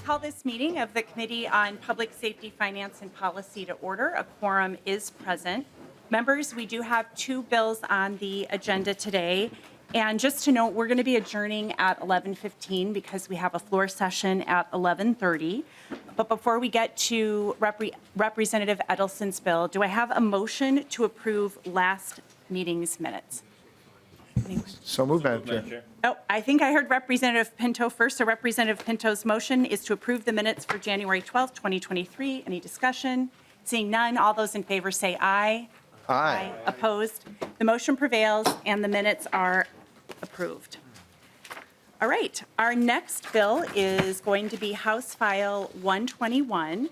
call this meeting of the Committee on Public Safety, Finance, and Policy to order. A quorum is present. Members, we do have two bills on the agenda today. And just to note, we're going to be adjourning at 11:15 because we have a floor session at 11:30. But before we get to Representative Edelson's bill, do I have a motion to approve last meeting's minutes? Anyone? So moved, Madam Chair. Oh, I think I heard Representative Pinto first. So Representative Pinto's motion is to approve the minutes for January 12th, 2023. Any discussion? Seeing none, all those in favor say aye. Aye. Opposed? The motion prevails and the minutes are approved. All right, our next bill is going to be House File 121.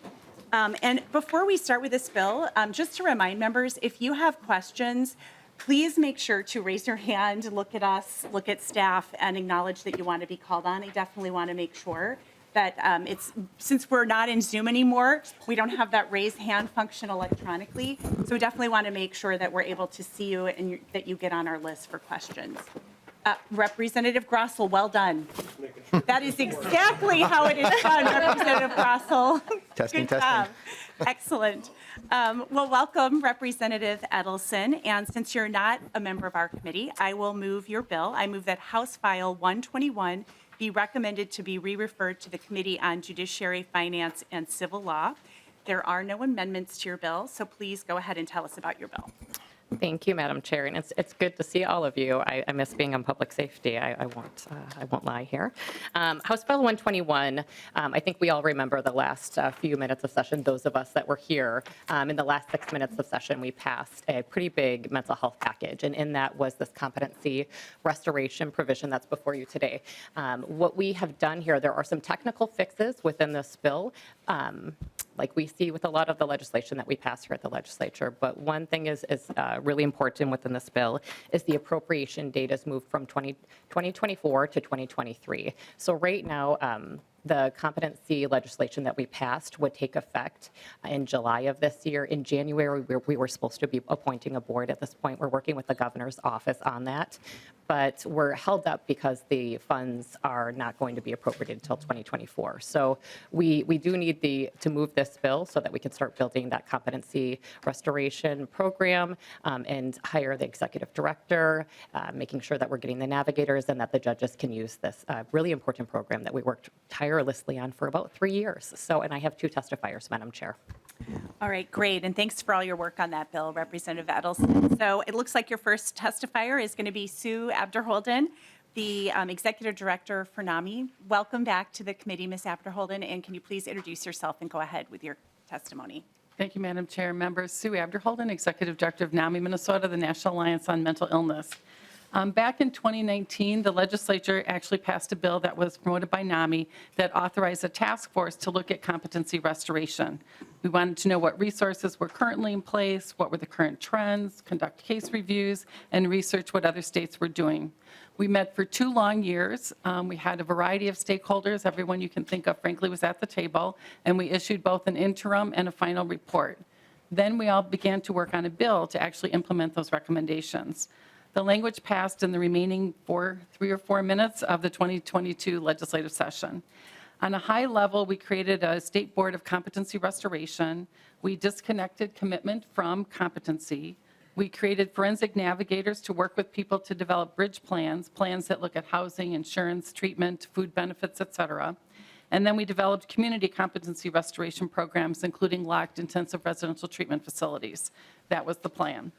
And before we start with this bill, just to remind members, if you have questions, please make sure to raise your hand, look at us, look at staff, and acknowledge that you want to be called on. I definitely want to make sure that since we're not in Zoom anymore, we don't have that raise hand function electronically. So we definitely want to make sure that we're able to see you and that you get on our list for questions. Representative Grossel, well done. That is exactly how it is done, Representative Grossel. Testing, Good job. Excellent. Well, welcome, Representative Edelson. And since you're not a member of our committee, I will move your bill. I move that House File 121 be recommended to be re-referred to the Committee on Judiciary, Finance, and Civil Law. There are no amendments to your bill, so please go ahead and tell us about your bill. Thank you, Madam Chair, and it's good to see all of you. I miss being on public safety. I won't lie here. House File 121. I think we all remember the last few minutes of session. Those of us that were here in the last 6 minutes of session, we passed a pretty big mental health package, and in that was this competency restoration provision that's before you today. What we have done here, there are some technical fixes within this bill. Like we see with a lot of the legislation that we pass here at the legislature. But one thing is really important within this bill is the appropriation date is moved from 2024 to 2023. So right now, the competency legislation that we passed would take effect in July of this year. In January, we were supposed to be appointing a board. At this point, we're working with the governor's office on that. But we're held up because the funds are not going to be appropriated until 2024. So we do need to move this bill so that we can start building that competency restoration program and hire the executive director, making sure that we're getting the navigators and that the judges can use this really important program that we worked tirelessly on for about 3 years. So, and I have two testifiers, Madam Chair. All right, great. And thanks for all your work on that bill, Representative Edelson. So it looks like your first testifier is going to be Sue Abderholden, the Executive Director for NAMI. Welcome back to the committee, Ms. Abderholden, and can you please introduce yourself and go ahead with your testimony? Thank you, Madam Chair. Members, Sue Abderholden, Executive Director of NAMI, Minnesota, the National Alliance on Mental Illness. Back in 2019, the legislature actually passed a bill that was promoted by NAMI that authorized a task force to look at competency restoration. We wanted to know what resources were currently in place, what were the current trends, conduct case reviews, and research what other states were doing. We met for 2 long years. We had a variety of stakeholders. Everyone you can think of, frankly, was at the table, and we issued both an interim and a final report. Then we all began to work on a bill to actually implement those recommendations. The language passed in the remaining 3 or 4 minutes of the 2022 legislative session. On a high level, we created a state board of competency restoration. We disconnected commitment from competency. We created forensic navigators to work with people to develop bridge plans that look at housing, insurance, treatment, food benefits, et cetera. And then we developed community competency restoration programs, including locked intensive residential treatment facilities. That was the plan.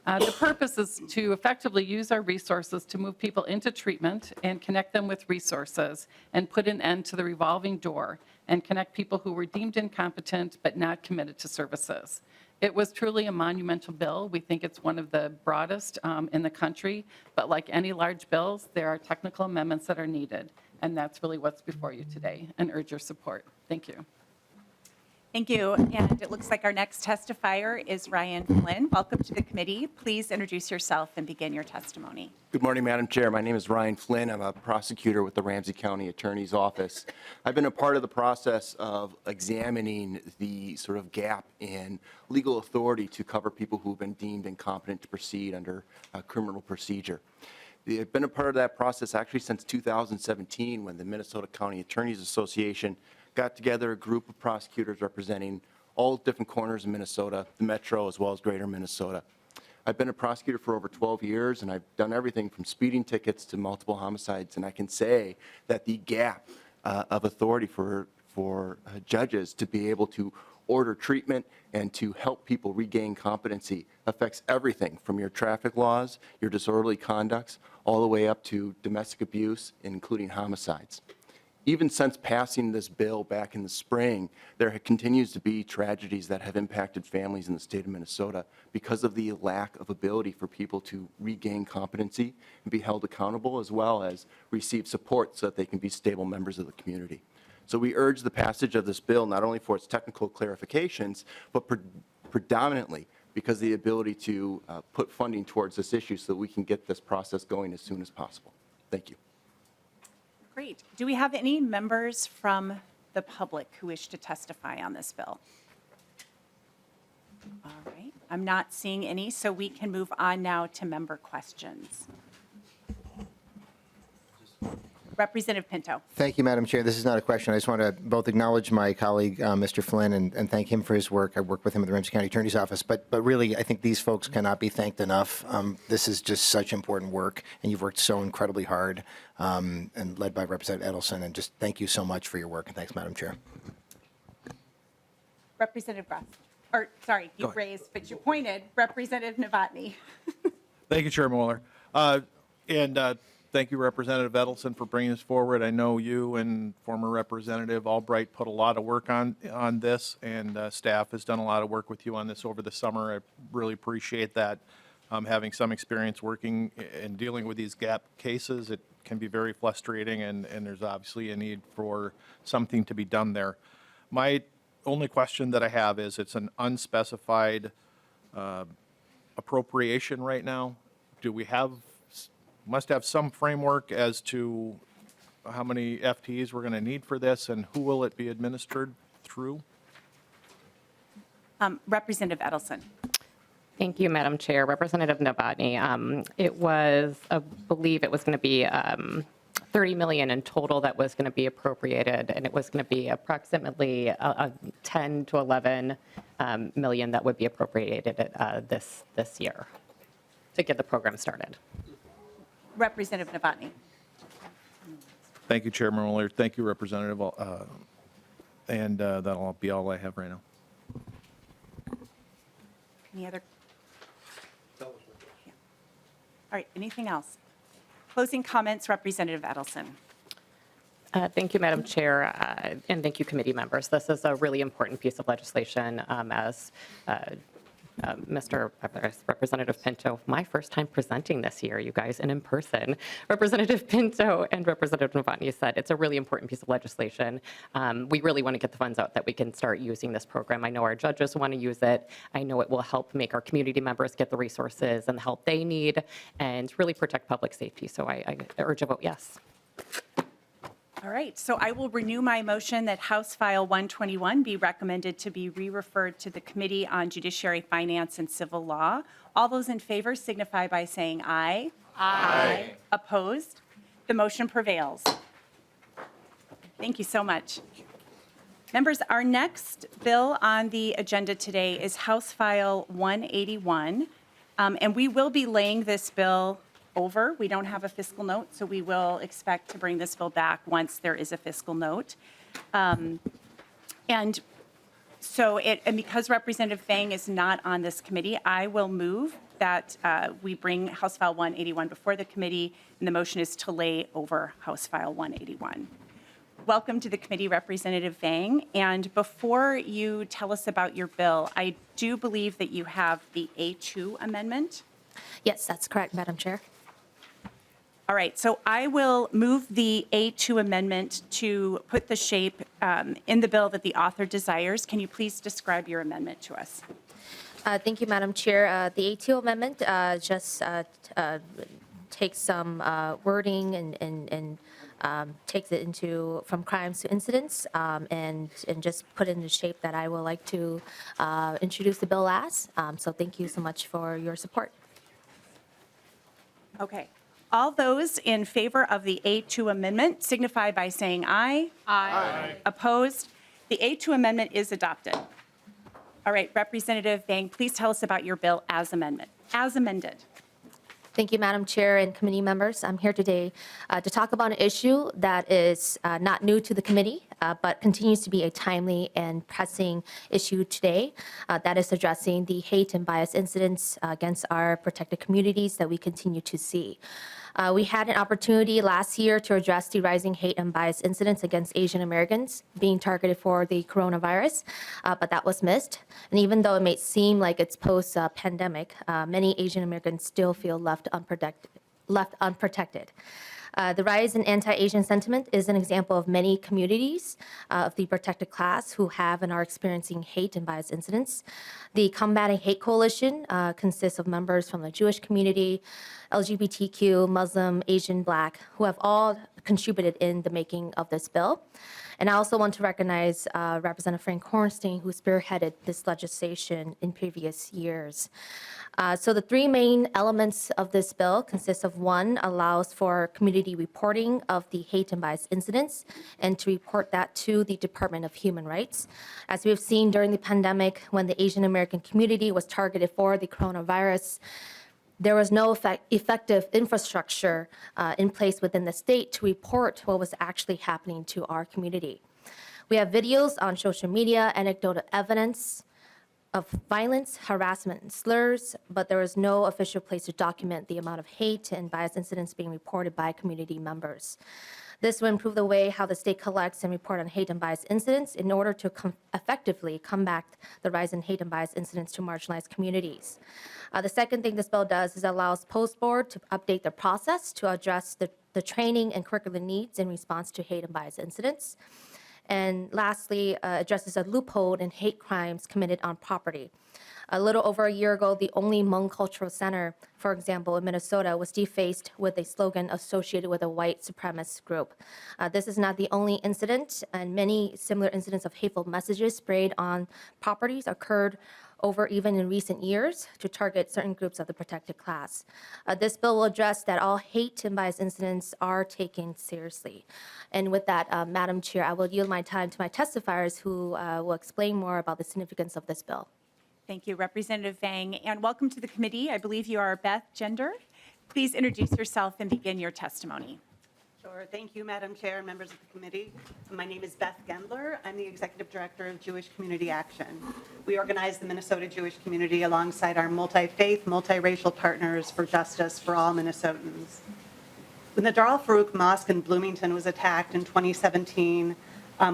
The purpose is to effectively use our resources to move people into treatment and connect them with resources and put an end to the revolving door and connect people who were deemed incompetent but not committed to services. It was truly a monumental bill. We think it's one of the broadest in the country, but like any large bills, there are technical amendments that are needed, and that's really what's before you today, and urge your support. Thank you. Thank you. And it looks like our next testifier is Ryan Flynn. Welcome to the committee. Please introduce yourself and begin your testimony. Good morning, Madam Chair. My name is Ryan Flynn. I'm a prosecutor with the Ramsey County Attorney's Office. I've been a part of the process of examining the sort of gap in legal authority to cover people who've been deemed incompetent to proceed under criminal procedure. I've been a part of that process actually since 2017 when the Minnesota County Attorneys Association got together a group of prosecutors representing all different corners of Minnesota, the metro as well as greater Minnesota. I've been a prosecutor for over 12 years, and I've done everything from speeding tickets to multiple homicides, and I can say that the gap of authority for judges to be able to order treatment and to help people regain competency affects everything from your traffic laws, your disorderly conducts, all the way up to domestic abuse, including homicides. Even since passing this bill back in the spring, there continues to be tragedies that have impacted families in the state of Minnesota because of the lack of ability for people to regain competency and be held accountable, as well as receive support so that they can be stable members of the community. So we urge the passage of this bill not only for its technical clarifications, but predominantly because of the ability to put funding towards this issue so that we can get this process going as soon as possible. Thank you. Great. Do we have any members from the public who wish to testify on this bill? All right. I'm not seeing any, so we can move on now to member questions. Representative Pinto. Thank you, Madam Chair. This is not a question. I just want to both acknowledge my colleague, Mr. Flynn, and thank him for his work. I work with him at the Ramsey County Attorney's Office, but really, I think these folks cannot be thanked enough. This is just such important work, and you've worked so incredibly hard, and led by Representative Edelson, and just thank you so much for your work, and thanks, Madam Chair. Representative Grass. Or, sorry, you raised, but you pointed. Representative Novotny. Thank you, Chairman Mueller. Thank you, Representative Edelson, for bringing this forward. I know you and former Representative Albright put a lot of work on this, and staff has done a lot of work with you on this over the summer. I really appreciate that. Having some experience working and dealing with these gap cases, it can be very frustrating, and there's obviously a need for something to be done there. My only question that I have is, it's an unspecified appropriation right now. Do we must have some framework as to how many FTEs we're going to need for this, and who will it be administered through? Representative Edelson. Thank you, Madam Chair. Representative Novotny, it was, I believe it was going to be $30 million in total that was going to be appropriated, and it was going to be approximately 10 to 11 million that would be appropriated this year to get the program started. Representative Novotny. Thank you, Chairman Mueller. Thank you, Representative. And that'll be all I have right now. Any other? Yeah. All right, anything else? Closing comments, Representative Edelson. Thank you, Madam Chair, and thank you, committee members. This is a really important piece of legislation, as Mr. Representative Pinto, my first time presenting this year, you guys, and in person. Representative Pinto and Representative Novotny said it's a really important piece of legislation. We really want to get the funds out that we can start using this program. I know our judges want to use it. I know it will help make our community members get the resources and the help they need and really protect public safety. So I urge a vote yes. All right, so I will renew my motion that House File 121 be recommended to be re-referred to the Committee on Judiciary, Finance, and Civil Law. All those in favor signify by saying aye. Aye. Opposed? The motion prevails. Thank you so much. Members, our next bill on the agenda today is House File 181, and we will be laying this bill over. We don't have a fiscal note, so we will expect to bring this bill back once there is a fiscal note. And because Representative Vang is not on this committee, I will move that we bring House File 181 before the committee, and the motion is to lay over House File 181. Welcome to the committee, Representative Vang. And before you tell us about your bill, I do believe that you have the A2 amendment. Yes, that's correct, Madam Chair. All right, so I will move the A2 amendment to put the shape in the bill that the author desires. Can you please describe your amendment to us? Thank you, Madam Chair. The A2 amendment just takes some wording and takes it into from crimes to incidents and just put it in the shape that I would like to introduce the bill as. So thank you so much for your support. Okay. All those in favor of the A2 amendment signify by saying aye. Aye. Opposed? The A2 amendment is adopted. All right, Representative Vang, please tell us about your bill as amended. Thank you, Madam Chair and committee members. I'm here today to talk about an issue that is not new to the committee, but continues to be a timely and pressing issue today. That is addressing the hate and bias incidents against our protected communities that we continue to see. We had an opportunity last year to address the rising hate and bias incidents against Asian Americans being targeted for the coronavirus, but that was missed. And even though it may seem like it's post-pandemic, many Asian Americans still feel left unprotected. The rise in anti-Asian sentiment is an example of many communities of the protected class who have and are experiencing hate and bias incidents. The Combating Hate Coalition consists of members from the Jewish community, LGBTQ, Muslim, Asian, Black, who have all contributed in the making of this bill. And I also want to recognize Representative Frank Hornstein, who spearheaded this legislation in previous years. So the three main elements of this bill consist of: one, allows for community reporting of the hate and bias incidents, and to report that to the Department of Human Rights. As we have seen during the pandemic, when the Asian American community was targeted for the coronavirus, there was no effective infrastructure in place within the state to report what was actually happening to our community. We have videos on social media, anecdotal evidence of violence, harassment, and slurs, but there is no official place to document the amount of hate and bias incidents being reported by community members. This will improve the way how the state collects and report on hate and bias incidents in order to effectively combat the rise in hate and bias incidents to marginalized communities. The second thing this bill does is allows Post Board to update the process to address the training and curriculum needs in response to hate and bias incidents. And lastly, addresses a loophole in hate crimes committed on property. A little over a year ago, the only Hmong Cultural Center, for example, in Minnesota, was defaced with a slogan associated with a white supremacist group. This is not the only incident, and many similar incidents of hateful messages sprayed on properties occurred over even in recent years to target certain groups of the protected class. This bill will address that all hate and bias incidents are taken seriously. And with that, Madam Chair, I will yield my time to my testifiers who will explain more about the significance of this bill. Thank you, Representative Vang, and welcome to the committee. I believe you are Beth Gender. Please introduce yourself and begin your testimony. Sure. Thank you, Madam Chair and members of the committee. My name is Beth Gendler. I'm the Executive Director of Jewish Community Action. We organize the Minnesota Jewish community alongside our multi-faith, multiracial partners for justice for all Minnesotans. When the Dar al-Farouk Mosque in Bloomington was attacked in 2017,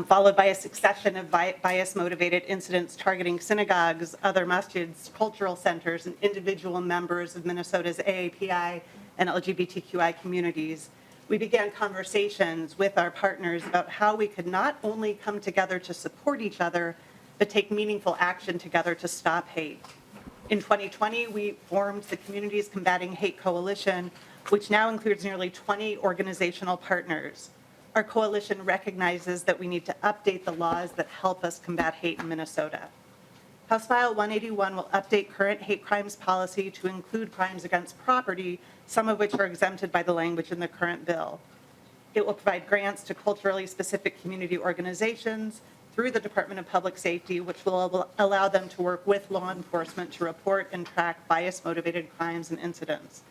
followed by a succession of bias-motivated incidents targeting synagogues, other masjids, cultural centers, and individual members of Minnesota's AAPI and LGBTQI communities, we began conversations with our partners about how we could not only come together to support each other, but take meaningful action together to stop hate. In 2020, we formed the Communities Combating Hate Coalition, which now includes nearly 20 organizational partners. Our coalition recognizes that we need to update the laws that help us combat hate in Minnesota. House File 181 will update current hate crimes policy to include crimes against property, some of which are exempted by the language in the current bill. It will provide grants to culturally specific community organizations through the Department of Public Safety, which will allow them to work with law enforcement to report and track bias-motivated crimes and incidents.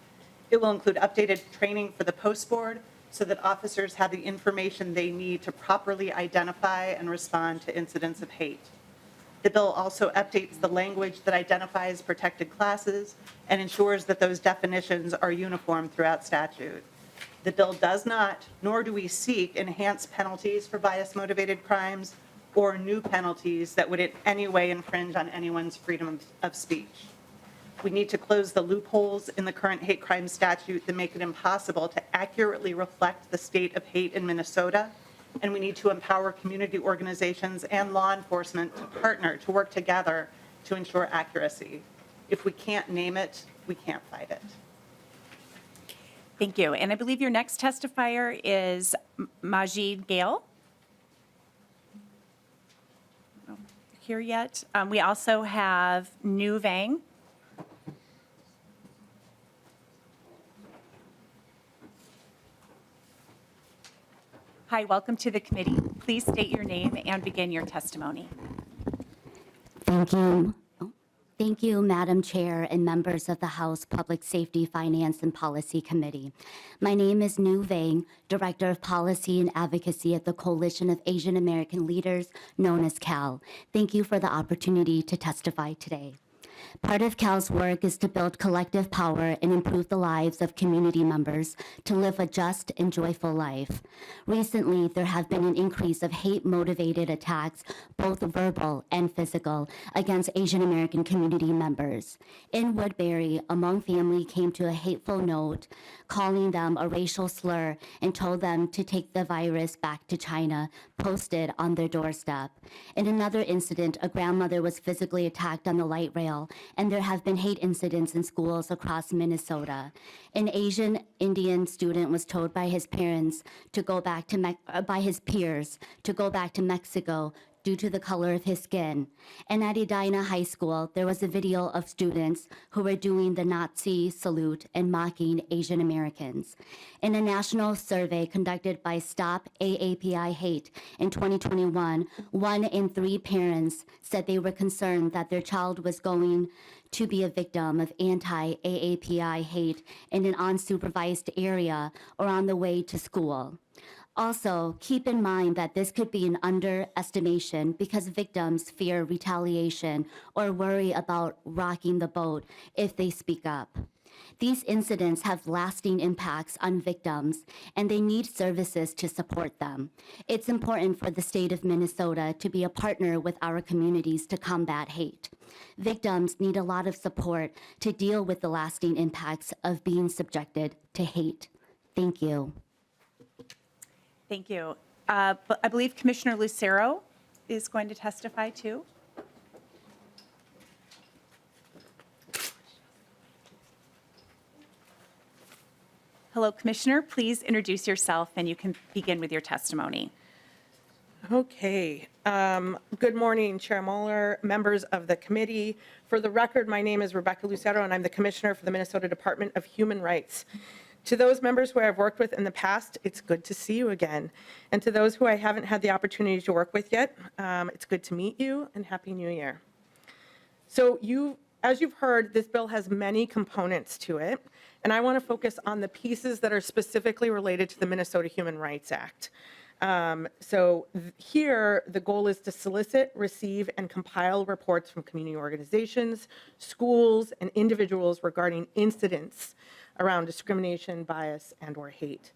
It will include updated training for the Post Board so that officers have the information they need to properly identify and respond to incidents of hate. The bill also updates the language that identifies protected classes and ensures that those definitions are uniform throughout statute. The bill does not, nor do we seek, enhanced penalties for bias-motivated crimes or new penalties that would in any way infringe on anyone's freedom of speech. We need to close the loopholes in the current hate crime statute that make it impossible to accurately reflect the state of hate in Minnesota, and we need to empower community organizations and law enforcement to partner, to work together to ensure accuracy. If we can't name it, we can't fight it. Thank you. And I believe your next testifier is Majid Gale. Not here yet. We also have New Vang. Hi, welcome to the committee. Please state your name and begin your testimony. Thank you. Thank you, Madam Chair and members of the House Public Safety, Finance, and Policy Committee. My name is Nu Vang, Director of Policy and Advocacy at the Coalition of Asian American Leaders, known as CAL. Thank you for the opportunity to testify today. Part of CAL's work is to build collective power and improve the lives of community members to live a just and joyful life. Recently, there have been an increase of hate-motivated attacks, both verbal and physical, against Asian American community members. In Woodbury, a Hmong family came to a hateful note, calling them a racial slur and told them to take the virus back to China, posted on their doorstep. In another incident, a grandmother was physically attacked on the light rail, and there have been hate incidents in schools across Minnesota. An Asian Indian student was told by his parents to go back to by his peers to go back to Mexico due to the color of his skin. And at Edina High School, there was a video of students who were doing the Nazi salute and mocking Asian Americans. In a national survey conducted by Stop AAPI Hate in 2021, 1 in 3 parents said they were concerned that their child was going to be a victim of anti-AAPI hate in an unsupervised area or on the way to school. Also, keep in mind that this could be an underestimation because victims fear retaliation or worry about rocking the boat if they speak up. These incidents have lasting impacts on victims, and they need services to support them. It's important for the state of Minnesota to be a partner with our communities to combat hate. Victims need a lot of support to deal with the lasting impacts of being subjected to hate. Thank you. Thank you. I believe Commissioner Lucero is going to testify too. Hello, Commissioner. Please introduce yourself and you can begin with your testimony. Okay. Good morning, Chair Mueller, members of the committee. For the record, my name is Rebecca Lucero, and I'm the Commissioner for the Minnesota Department of Human Rights. To those members who I've worked with in the past, it's good to see you again. And to those who I haven't had the opportunity to work with yet, it's good to meet you and Happy New Year. So as you've heard, this bill has many components to it, and I want to focus on the pieces that are specifically related to the Minnesota Human Rights Act. Here, the goal is to solicit, receive, and compile reports from community organizations, schools, and individuals regarding incidents around discrimination, bias, and/or hate.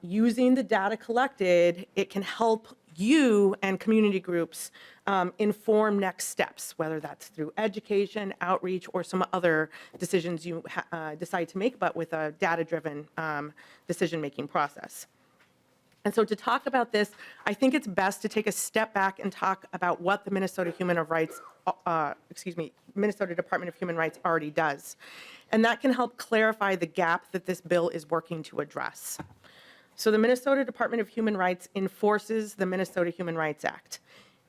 Using the data collected, it can help you and community groups inform next steps, whether that's through education, outreach, or some other decisions you decide to make, but with a data-driven decision-making process. And so to talk about this, I think it's best to take a step back and talk about what the Minnesota Minnesota Department of Human Rights already does. And that can help clarify the gap that this bill is working to address. So the Minnesota Department of Human Rights enforces the Minnesota Human Rights Act.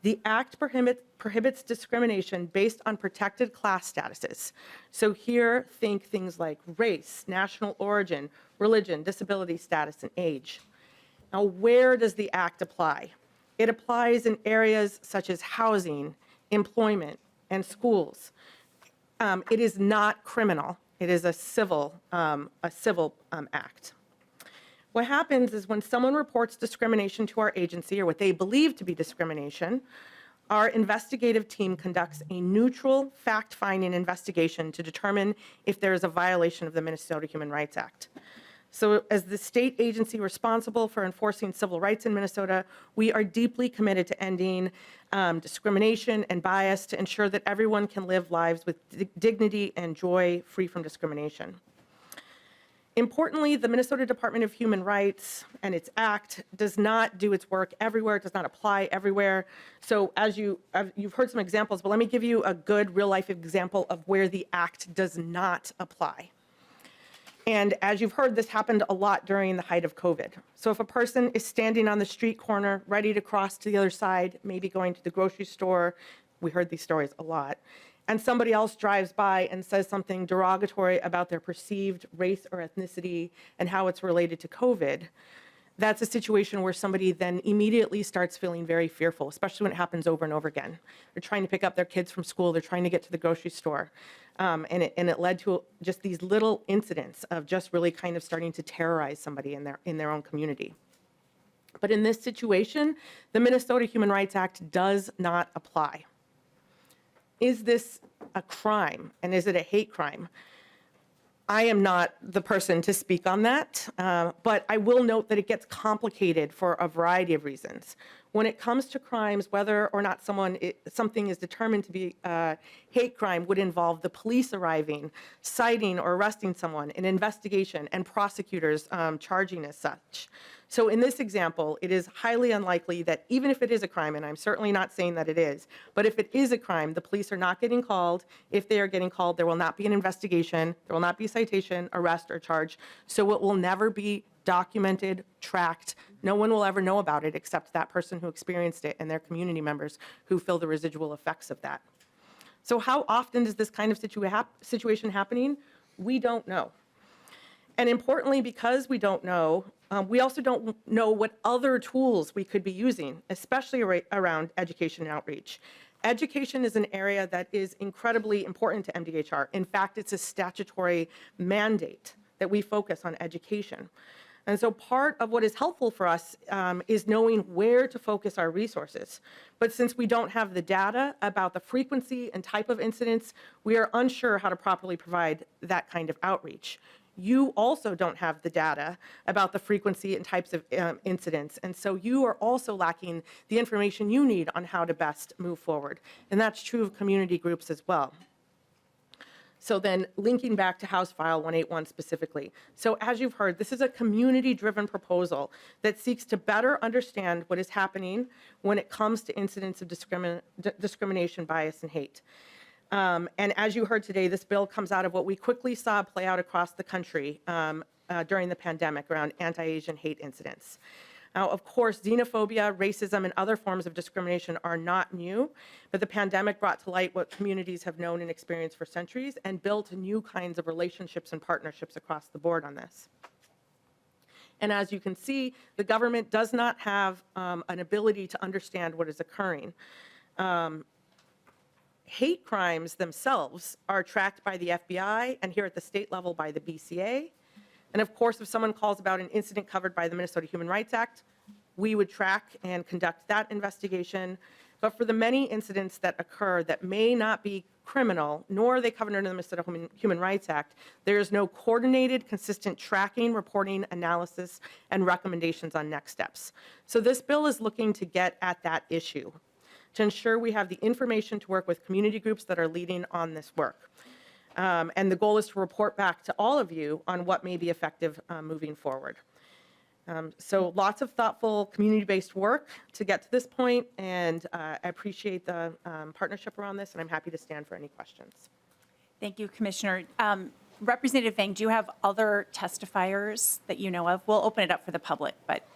The act prohibits discrimination based on protected class statuses. So here, think things like race, national origin, religion, disability status, and age. Now, where does the act apply? It applies in areas such as housing, employment, and schools. It is not criminal. It is a civil act. What happens is when someone reports discrimination to our agency, or what they believe to be discrimination, our investigative team conducts a neutral, fact-finding investigation to determine if there is a violation of the Minnesota Human Rights Act. So as the state agency responsible for enforcing civil rights in Minnesota, we are deeply committed to ending discrimination and bias to ensure that everyone can live lives with dignity and joy free from discrimination. Importantly, the Minnesota Department of Human Rights and its act does not do its work everywhere. It does not apply everywhere. So as you've heard some examples, but let me give you a good real-life example of where the act does not apply. And as you've heard, this happened a lot during the height of COVID. So if a person is standing on the street corner, ready to cross to the other side, maybe going to the grocery store, we heard these stories a lot, and somebody else drives by and says something derogatory about their perceived race or ethnicity and how it's related to COVID, that's a situation where somebody then immediately starts feeling very fearful, especially when it happens over and over again. They're trying to pick up their kids from school, they're trying to get to the grocery store. And it led to just these little incidents of just really kind of starting to terrorize somebody in their own community. But in this situation, the Minnesota Human Rights Act does not apply. Is this a crime, and is it a hate crime? I am not the person to speak on that, but I will note that it gets complicated for a variety of reasons. When it comes to crimes, whether or not something is determined to be a hate crime would involve the police arriving, citing or arresting someone, an investigation, and prosecutors charging as such. So in this example, it is highly unlikely that even if it is a crime, and I'm certainly not saying that it is, but if it is a crime, the police are not getting called. If they are getting called, there will not be an investigation, there will not be a citation, arrest, or charge. So it will never be documented, tracked. No one will ever know about it except that person who experienced it and their community members who feel the residual effects of that. So how often is this kind of situation happening? We don't know. And importantly, because we don't know, we also don't know what other tools we could be using, especially around education and outreach. Education is an area that is incredibly important to MDHR. In fact, it's a statutory mandate that we focus on education. And so part of what is helpful for us is knowing where to focus our resources. But since we don't have the data about the frequency and type of incidents, we are unsure how to properly provide that kind of outreach. You also don't have the data about the frequency and types of incidents, and so you are also lacking the information you need on how to best move forward. And that's true of community groups as well. So then linking back to House File 181 specifically. So as you've heard, this is a community-driven proposal that seeks to better understand what is happening when it comes to incidents of discrimination, bias, and hate. And as you heard today, this bill comes out of what we quickly saw play out across the country during the pandemic around anti-Asian hate incidents. Now, of course, xenophobia, racism, and other forms of discrimination are not new, but the pandemic brought to light what communities have known and experienced for centuries and built new kinds of relationships and partnerships across the board on this. And as you can see, the government does not have an ability to understand what is occurring. Hate crimes themselves are tracked by the FBI and here at the state level by the BCA. And of course, if someone calls about an incident covered by the Minnesota Human Rights Act, we would track and conduct that investigation. But for the many incidents that occur that may not be criminal, nor are they covered under the Minnesota Human Rights Act, there is no coordinated, consistent tracking, reporting, analysis, and recommendations on next steps. So this bill is looking to get at that issue, to ensure we have the information to work with community groups that are leading on this work. And the goal is to report back to all of you on what may be effective moving forward. So lots of thoughtful community-based work to get to this point, and I appreciate the partnership around this, and I'm happy to stand for any questions. Thank you, Commissioner. Representative Vang, do you have other testifiers that you know of? We'll open it up for the public, but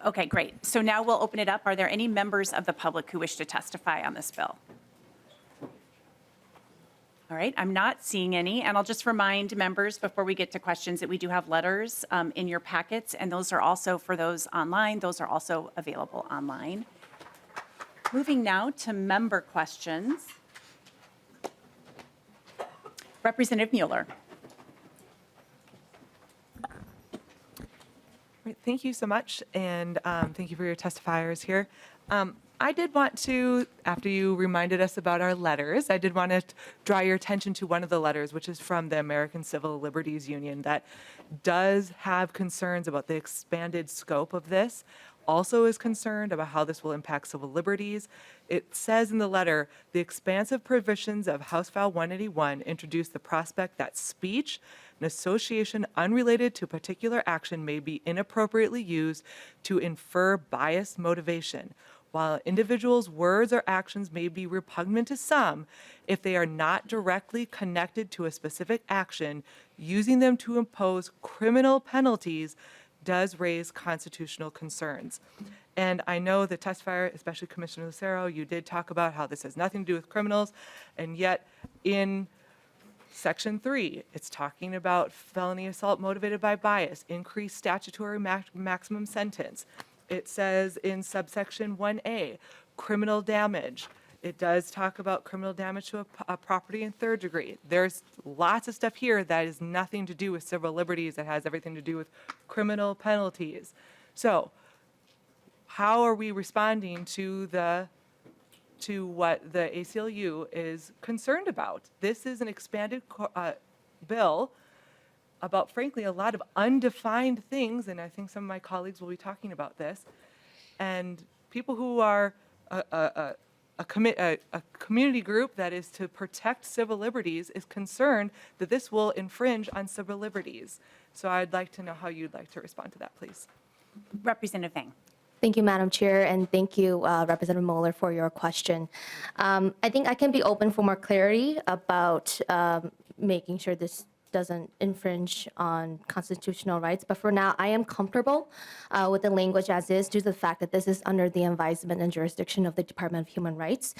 okay, great. So now we'll open it up. Are there any members of the public who wish to testify on this bill? All right, I'm not seeing any, and I'll just remind members before we get to questions that we do have letters in your packets, and those are also, for those online, those are also available online. Moving now to member questions. Representative Mueller. Great. Thank you so much, and thank you for your testifiers here. I did want to, after you reminded us about our letters, I did want to draw your attention to one of the letters, which is from the American Civil Liberties Union, that does have concerns about the expanded scope of this, also is concerned about how this will impact civil liberties. It says in the letter, the expansive provisions of House File 181 introduce the prospect that speech, an association unrelated to a particular action may be inappropriately used to infer biased motivation. While individuals' words or actions may be repugnant to some, if they are not directly connected to a specific action, using them to impose criminal penalties does raise constitutional concerns. And I know the testifier, especially Commissioner Lucero, you did talk about how this has nothing to do with criminals, and yet in Section 3, it's talking about felony assault motivated by bias, increased statutory maximum sentence. It says in subsection 1A, criminal damage. It does talk about criminal damage to a property in third degree. There's lots of stuff here that is nothing to do with civil liberties. It has everything to do with criminal penalties. So how are we responding to what the ACLU is concerned about? This is an expanded bill about, frankly, a lot of undefined things, and I think some of my colleagues will be talking about this. And people who are a community group that is to protect civil liberties is concerned that this will infringe on civil liberties. So I'd like to know how you'd like to respond to that, please. Representative Vang. Thank you, Madam Chair, and thank you, Representative Moeller, for your question. I think I can be open for more clarity about making sure this doesn't infringe on constitutional rights. But for now, I am comfortable with the language as is due to the fact that this is under the advisement and jurisdiction of the Department of Human Rights,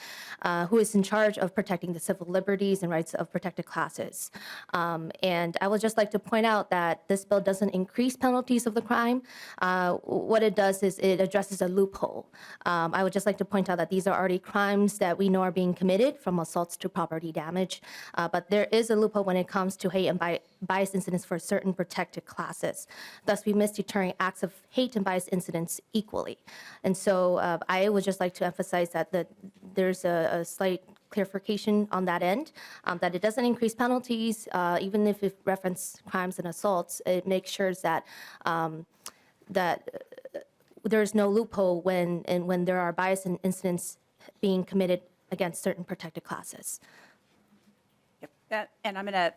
who is in charge of protecting the civil liberties and rights of protected classes. And I would just like to point out that this bill doesn't increase penalties of the crime. What it does is it addresses a loophole. I would just like to point out that these are already crimes that we know are being committed, from assaults to property damage. But there is a loophole when it comes to hate and bias incidents for certain protected classes. Thus, we miss deterring acts of hate and bias incidents equally. And so I would just like to emphasize that there's a slight clarification on that end, that it doesn't increase penalties, even if it references crimes and assaults. It makes sure that there's no loophole when there are bias incidents being committed against certain protected classes. And I'm going to,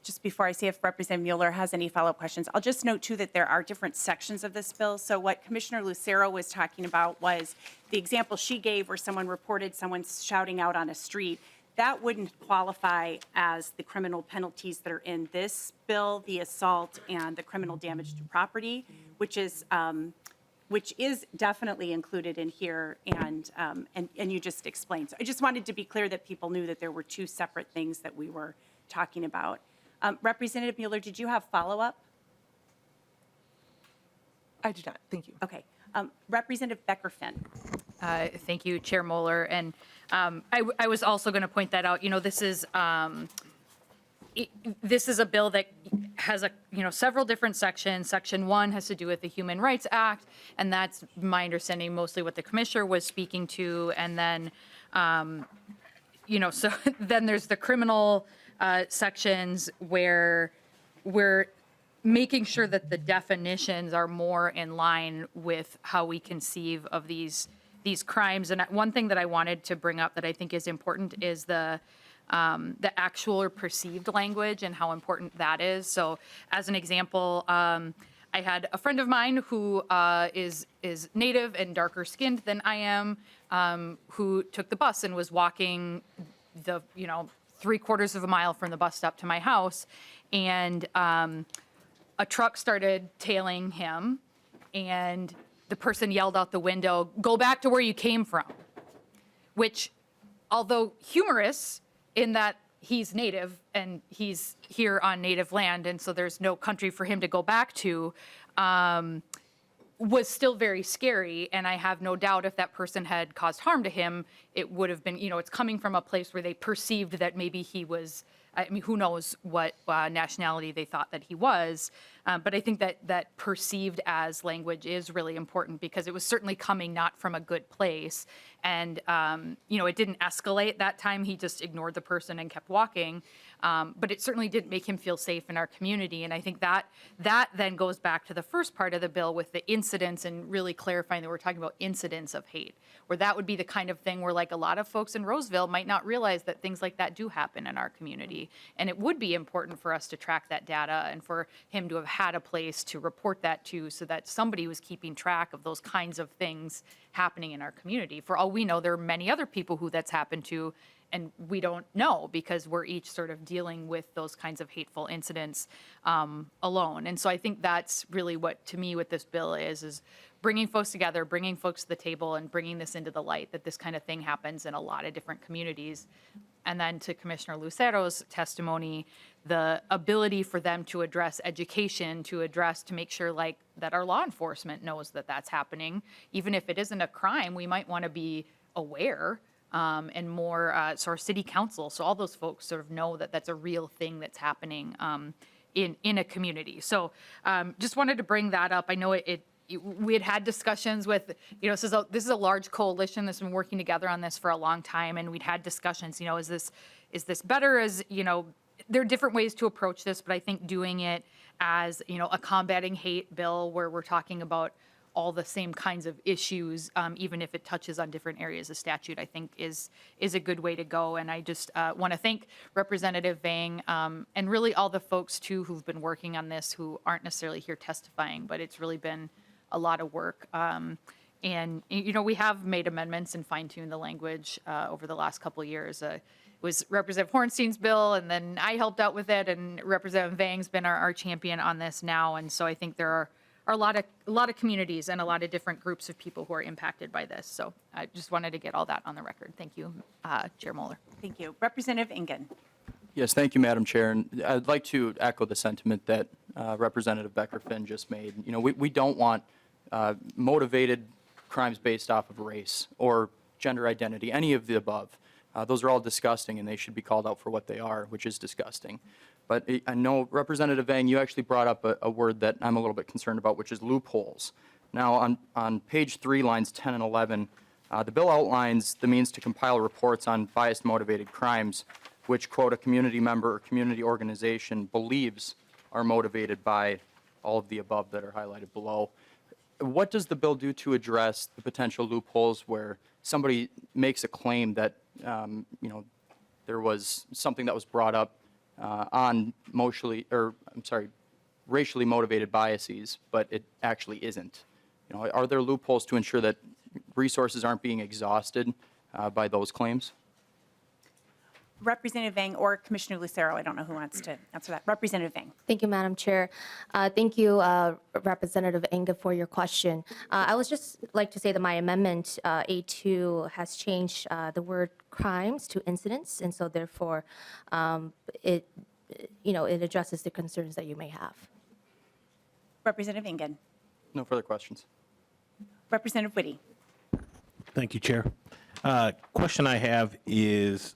just before I see if Representative Mueller has any follow-up questions, I'll just note, too, that there are different sections of this bill. So what Commissioner Lucero was talking about was the example she gave where someone reported someone shouting out on a street. That wouldn't qualify as the criminal penalties that are in this bill, the assault and the criminal damage to property, which is definitely included in here, and you just explained. So I just wanted to be clear that people knew that there were two separate things that we were talking about. Representative Mueller, did you have follow-up? I do not. Thank you. Okay. Representative Becker-Finn. Thank you, Chair Moeller. And I was also going to point that out. You know, this is a bill that has several different sections. Section 1 has to do with the Human Rights Act, and that's my understanding mostly what the commissioner was speaking to. And then, so then there's the criminal sections where we're making sure that the definitions are more in line with how we conceive of these crimes. And one thing that I wanted to bring up that I think is important is the actual or perceived language and how important that is. So as an example, I had a friend of mine who is Native and darker skinned than I am, who took the bus and was walking the 3/4 of a mile from the bus stop to my house. And a truck started tailing him, and the person yelled out the window, "Go back to where you came from," which, although humorous, in that he's Native and he's here on Native land, and so there's no country for him to go back to, was still very scary. And I have no doubt if that person had caused harm to him, it would have been, it's coming from a place where they perceived that maybe he was, who knows what nationality they thought that he was. But I think that perceived as language is really important, because it was certainly coming not from a good place. And, it didn't escalate that time. He just ignored the person and kept walking. But it certainly didn't make him feel safe in our community. And I think that then goes back to the first part of the bill with the incidents, and really clarifying that we're talking about incidents of hate, where that would be the kind of thing where, like, a lot of folks in Roseville might not realize that things like that do happen in our community. And it would be important for us to track that data and for him to have had a place to report that to, so that somebody was keeping track of those kinds of things happening in our community. For all we know, there are many other people who that's happened to, and we don't know, because we're each sort of dealing with those kinds of hateful incidents alone. And so I think that's really what, to me, what this bill is bringing folks together, bringing folks to the table, and bringing this into the light that this kind of thing happens in a lot of different communities. And then to Commissioner Lucero's testimony, the ability for them to address education, to make sure like that our law enforcement knows that that's happening. Even if it isn't a crime, we might want to be aware, and more, so our city council, so all those folks sort of know that that's a real thing that's happening in a community. So just wanted to bring that up. I know we had discussions with, this is a large coalition that's been working together on this for a long time, and we'd had discussions, is this better? There are different ways to approach this, but I think doing it as, a combating hate bill where we're talking about all the same kinds of issues, even if it touches on different areas of statute, I think is a good way to go. And I just want to thank Representative Vang, and really all the folks too who've been working on this who aren't necessarily here testifying, but it's really been a lot of work. And, we have made amendments and fine-tuned the language over the last couple of years. It was Representative Hornstein's bill, and then I helped out with it, and Representative Vang's been our champion on this now. And so I think there are a lot of communities and a lot of different groups of people who are impacted by this. So I just wanted to get all that on the record. Thank you, Chair Moeller. Thank you. Representative Ingen. Yes, thank you, Madam Chair. And I'd like to echo the sentiment that Representative Becker-Finn just made. We don't want motivated crimes based off of race or gender identity, any of the above. Those are all disgusting, and they should be called out for what they are, which is disgusting. But I know, Representative Vang, you actually brought up a word that I'm a little bit concerned about, which is loopholes. Now, on page 3, lines 10 and 11, the bill outlines the means to compile reports on bias-motivated crimes, which, quote, a community member or community organization believes are motivated by all of the above that are highlighted below. What does the bill do to address the potential loopholes where somebody makes a claim that, there was something that was brought up on racially motivated biases, but it actually isn't? Are there loopholes to ensure that resources aren't being exhausted by those claims? Representative Vang or Commissioner Lucero, I don't know who wants to answer that. Representative Vang. Thank you, Madam Chair. Thank you, Representative Inga, for your question. I would just like to say that my amendment, A2, has changed the word crimes to incidents, and so therefore it addresses the concerns that you may have. Representative Ingen. No further questions. Representative Whitty. Thank you, Chair. Question I have is,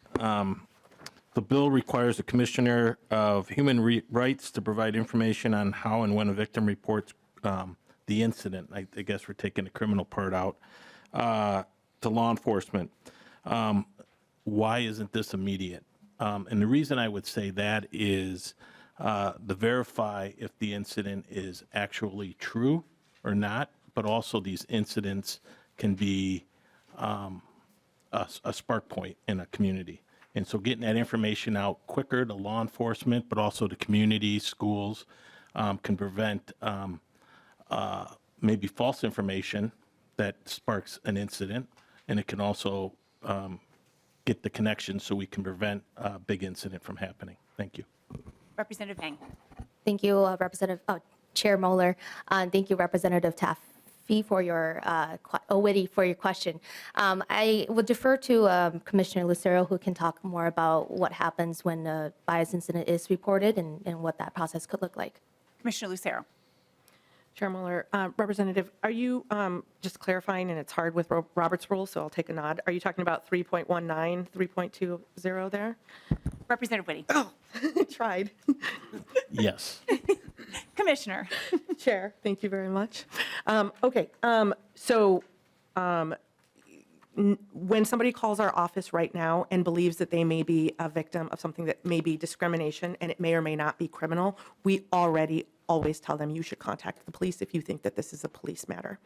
the bill requires the Commissioner of Human Rights to provide information on how and when a victim reports the incident. I guess we're taking the criminal part out, to law enforcement. Why isn't this immediate? And the reason I would say that is to verify if the incident is actually true or not, but also these incidents can be a spark point in a community. And so getting that information out quicker to law enforcement, but also to communities, schools, can prevent maybe false information that sparks an incident. And it can also get the connection so we can prevent a big incident from happening. Thank you. Representative Vang. Thank you, Chair Moeller. Thank you, Representative Taft for your Whitty, for your question. I will defer to Commissioner Lucero, who can talk more about what happens when a bias incident is reported and what that process could look like. Commissioner Lucero. Chair Mueller, Representative, are you just clarifying, and it's hard with Robert's rules, so I'll take a nod. Are you talking about 3.19, 3.20 there? Representative Whitty. Oh, tried. Yes. Commissioner. Chair, thank you very much. Okay, so when somebody calls our office right now and believes that they may be a victim of something that may be discrimination and it may or may not be criminal, we already always tell them you should contact the police if you think that this is a police matter.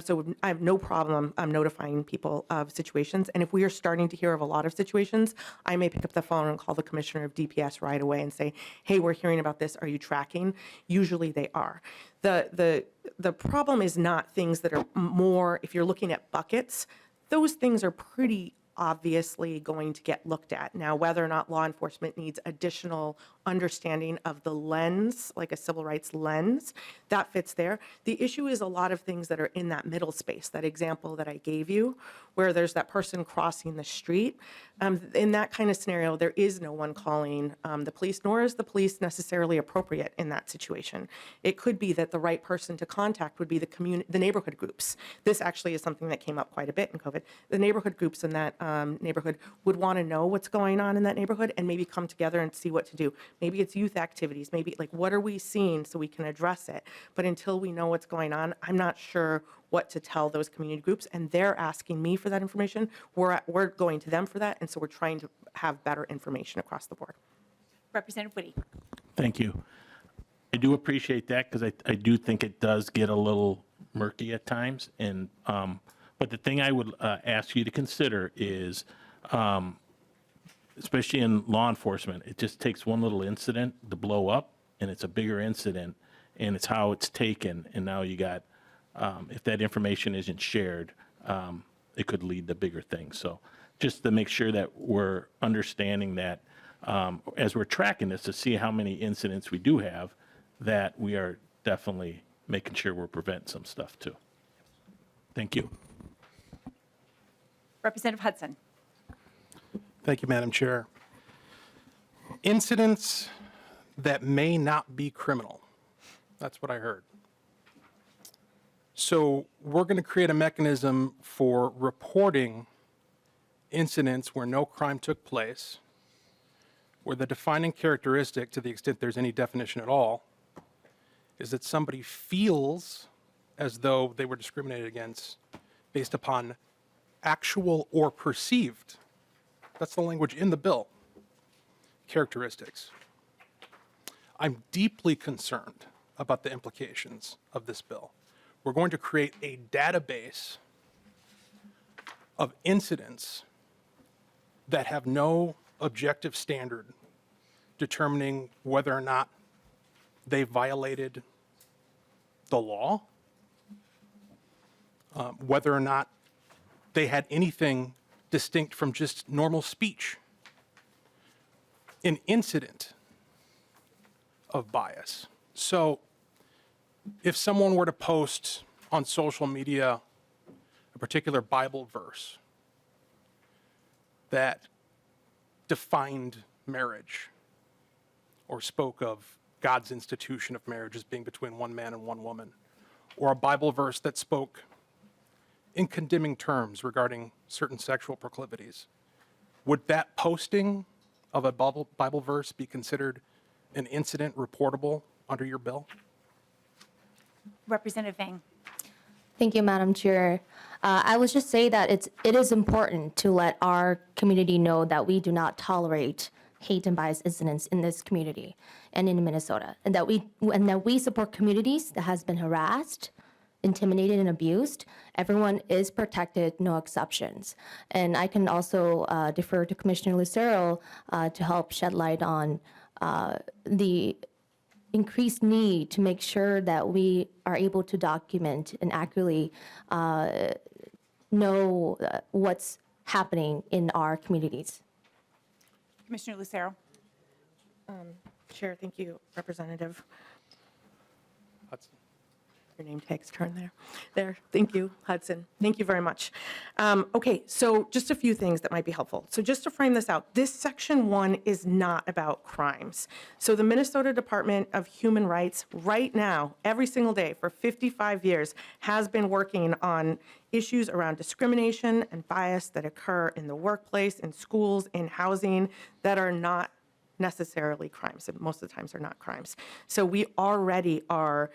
So I have no problem notifying people of situations. And if we are starting to hear of a lot of situations, I may pick up the phone and call the commissioner of DPS right away and say, hey, we're hearing about this. Are you tracking? Usually they are. The problem is not things that are more, if you're looking at buckets, those things are pretty obviously going to get looked at. Now, whether or not law enforcement needs additional understanding of the lens, like a civil rights lens, that fits there. The issue is a lot of things that are in that middle space, that example that I gave you, where there's that person crossing the street. In that kind of scenario, there is no one calling the police, nor is the police necessarily appropriate in that situation. It could be that the right person to contact would be the neighborhood groups. This actually is something that came up quite a bit in COVID. The neighborhood groups in that neighborhood would want to know what's going on in that neighborhood and maybe come together and see what to do. Maybe it's youth activities, maybe like what are we seeing so we can address it. But until we know what's going on, I'm not sure what to tell those community groups, and they're asking me for that information. We're going to them for that, and so we're trying to have better information across the board. Representative Whitty. Thank you. I do appreciate that because I do think it does get a little murky at times. And but the thing I would ask you to consider is, especially in law enforcement, it just takes one little incident to blow up, and it's a bigger incident, and it's how it's taken. And now you got, if that information isn't shared, it could lead to bigger things. So just to make sure that we're understanding that as we're tracking this to see how many incidents we do have, that we are definitely making sure we're preventing some stuff too. Thank you. Representative Hudson. Thank you, Madam Chair. Incidents that may not be criminal. That's what I heard. So we're going to create a mechanism for reporting incidents where no crime took place, where the defining characteristic, to the extent there's any definition at all, is that somebody feels as though they were discriminated against based upon actual or perceived, that's the language in the bill, characteristics. I'm deeply concerned about the implications of this bill. We're going to create a database of incidents that have no objective standard determining whether or not they violated the law, whether or not they had anything distinct from just normal speech. An incident of bias. So if someone were to post on social media a particular Bible verse that defined marriage or spoke of God's institution of marriage as being between one man and one woman, or a Bible verse that spoke in condemning terms regarding certain sexual proclivities, would that posting of a Bible verse be considered an incident reportable under your bill? Representative Vang. Thank you, Madam Chair. I would just say that it is important to let our community know that we do not tolerate hate and bias incidents in this community and in Minnesota, and that we support communities that has been harassed, intimidated, and abused. Everyone is protected, no exceptions. And I can also defer to Commissioner Lucero to help shed light on the increased need to make sure that we are able to document and accurately know what's happening in our communities. Commissioner Lucero. Chair, thank you, Representative. Hudson. Your name tag's turned there. Thank you, Hudson. Thank you very much. Okay, so just a few things that might be helpful. So just to frame this out, this Section 1 is not about crimes. So the Minnesota Department of Human Rights right now, every single day for 55 years, has been working on issues around discrimination and bias that occur in the workplace, in schools, in housing, that are not necessarily crimes, and most of the times are not crimes. So we already are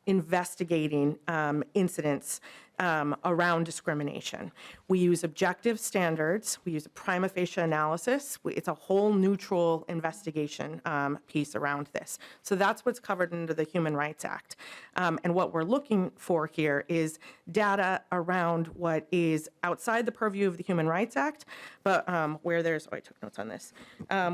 investigating incidents around discrimination. We use objective standards. We use a prima facie analysis. It's a whole neutral investigation piece around this. So that's what's covered under the Human Rights Act. And what we're looking for here is data around what is outside the purview of the Human Rights Act, but where there's, I took notes on this,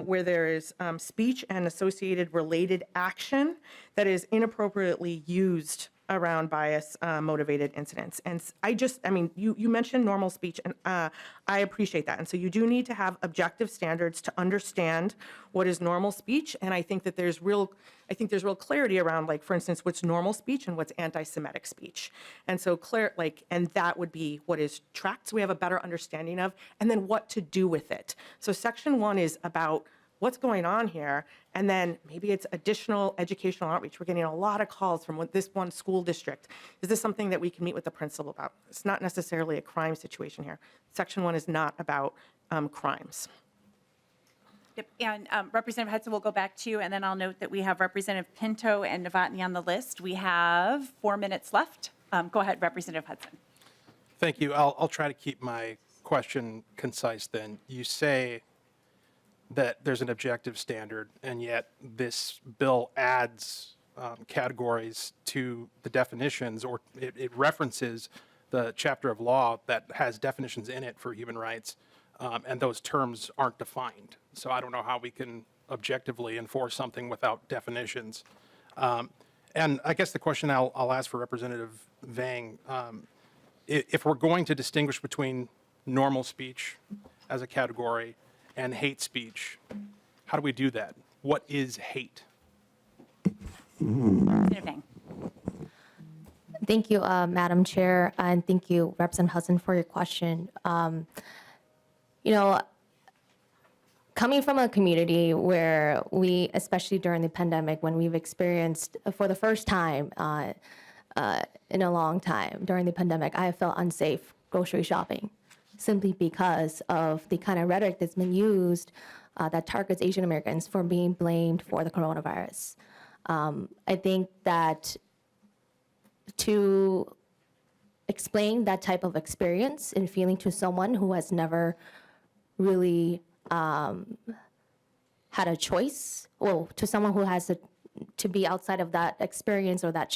where there is speech and associated related action that is inappropriately used around bias motivated incidents. And I mean, you mentioned normal speech, and I appreciate that. And so you do need to have objective standards to understand what is normal speech. And I think that there's real clarity around, like, for instance, what's normal speech and what's anti-Semitic speech. And so and that would be what is tracked, so we have a better understanding of, and then what to do with it. So section 1 is about what's going on here, and then maybe it's additional educational outreach. We're getting a lot of calls from this one school district. Is this something that we can meet with the principal about? It's not necessarily a crime situation here. Section 1 is not about crimes. Yep, and Representative Hudson, we'll go back to you, and then I'll note that we have Representative Pinto and Novotny on the list. We have 4 minutes left. Go ahead, Representative Hudson. Thank you. I'll try to keep my question concise then. You say that there's an objective standard, and yet this bill adds categories to the definitions, or it references the chapter of law that has definitions in it for human rights, and those terms aren't defined. So I don't know how we can objectively enforce something without definitions. And I guess the question I'll ask for Representative Vang, if we're going to distinguish between normal speech as a category and hate speech, how do we do that? What is hate? Representative Vang. Thank you, Madam Chair, and thank you, Representative Hudson, for your question. You know, coming from a community where we, especially during the pandemic, when we've experienced for the first time in a long time during the pandemic, I have felt unsafe grocery shopping, simply because of the kind of rhetoric that's been used that targets Asian Americans for being blamed for the coronavirus. I think that to explain that type of experience and feeling to someone who has never really had a choice, well, to someone who has to be outside of that experience or that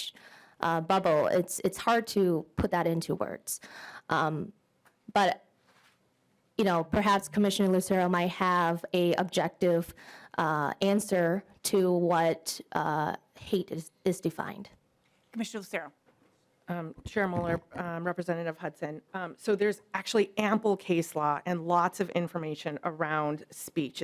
bubble, it's hard to put that into words. But you know, perhaps Commissioner Lucero might have a objective answer to what hate is defined. Commissioner Lucero. Chair Mueller, Representative Hudson. So there's actually ample case law and lots of information around speech.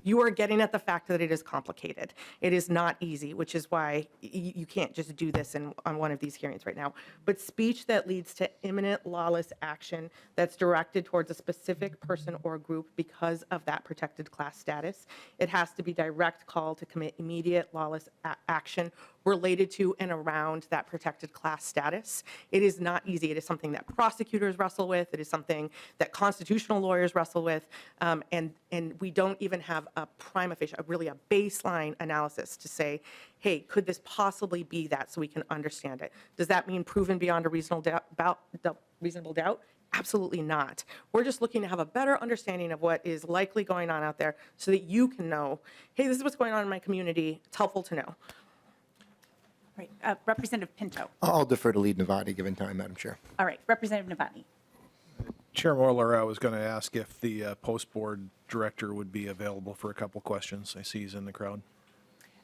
You are getting at the fact that it is complicated. It is not easy, which is why you can't just do this on one of these hearings right now. But speech that leads to imminent lawless action that's directed towards a specific person or group because of that protected class status, it has to be direct call to commit immediate lawless action related to and around that protected class status. It is not easy. It is something that prosecutors wrestle with. It is something that constitutional lawyers wrestle with. And we don't even have a prima facie, really a baseline analysis to say, hey, could this possibly be that, so we can understand it? Does that mean proven beyond a reasonable doubt? Absolutely not. We're just looking to have a better understanding of what is likely going on out there so that you can know, hey, this is what's going on in my community. It's helpful to know. Right. Representative Pinto. I'll defer to Lead Novotny given time, Madam Chair. All right. Representative Novotny. Chair Mueller, I was going to ask if the post board director would be available for a couple questions. I see he's in the crowd.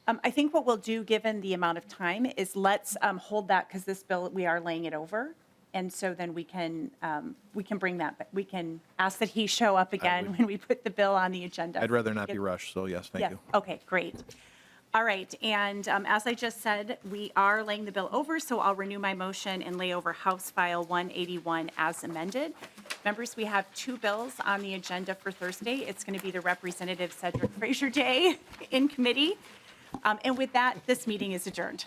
I think what we'll do, given the amount of time, is let's hold that, because this bill, we are laying it over. And so then we can bring that, but we can ask that he show up again when we put the bill on the agenda. I'd rather not be rushed, so yes, thank you. Okay, great. All right, and as I just said, we are laying the bill over, so I'll renew my motion and lay over House File 181 as amended. Members, we have 2 bills on the agenda for Thursday. It's going to be the Representative Cedric Frazier Day in committee. And with that, this meeting is adjourned.